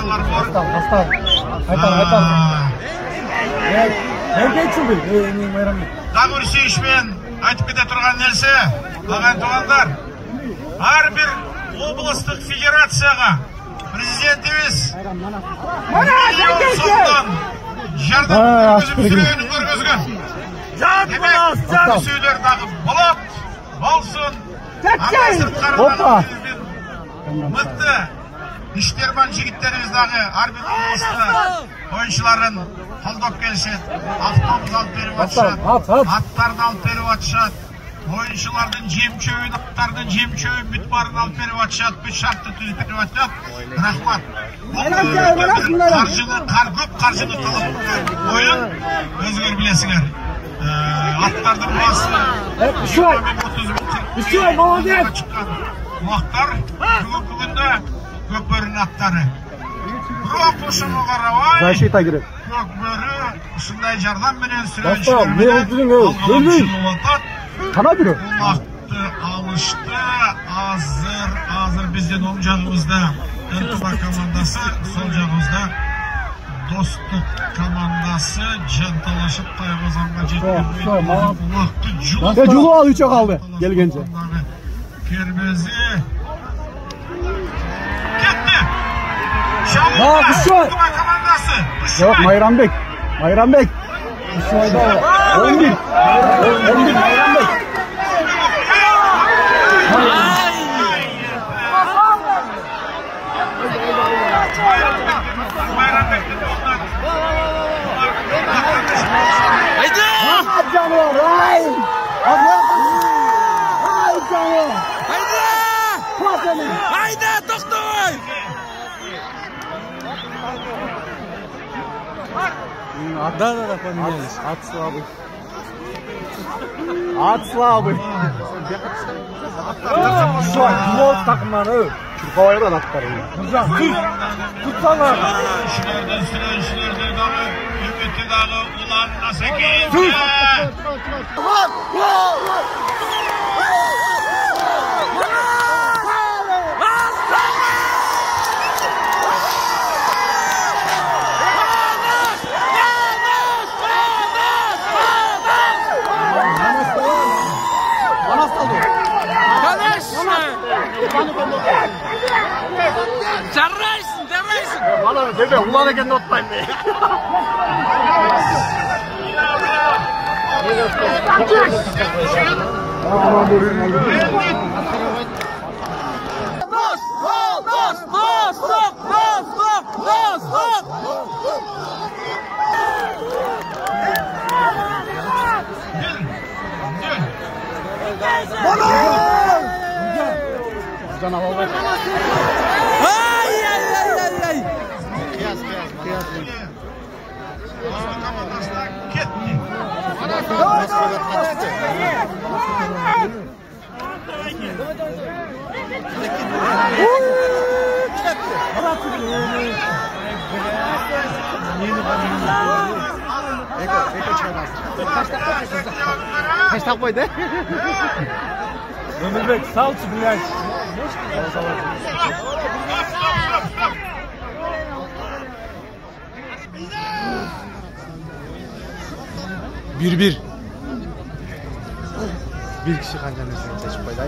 oyuncular var. Aslan. Haytan. Ne geçsin bil? Dağır seyişmen aytıp kete turgan nerse, аған туғандар, har bir областық федерацияға президентimiz миллион сомдан жардам көргізген. Демек, сөйлер дағы болат, болсын, ана сыртқарыдағы мықты işlerman жігіттеріміз дағы арбин облысты ойыншыларын қолдап келшет, автобус алып беріп атышат, аттарын алып беріп атышат, oyunculardan jemçöğün, аттардың jemçöğün bütbarın alып беріп атышат, бүт шартты түзіп беріп атышат. Рахмат. Көп қаржыны қалып ойын өзгер білесіңер. Аттардың басы 20-30 молодец. Уақыттар бүгінде көкбөрінің аттары. Бірақ ұшыны қаравай, көкбөрі ұшындай жардан менен сүреншілермен алғаншылы отат. Уақытты алышты, азыр бізден оң жағымызда НТБ командасы, сол жағымызда достық командасы жанталашып тайғазанға жеткен уақытты жұлу ал үші қалды келгенше. Кербezi кетті. Шамылда НТБ командасы. Yok Mayranbek. 11 Mayranbek. Haydi to'xtay. Да, поменялись. От слабый. Что, клоп takımları. Çırpavayla attılar. Tutsana. Sürençilerde dağı, ümiti dağı, ulan Naseki'yim. Jarraysın. Bana deme, ulan eken notlayın be. Kaç tak koydu? Ömürbek sağ olsun Bülent. Bir kişi kancanın seçip koydu.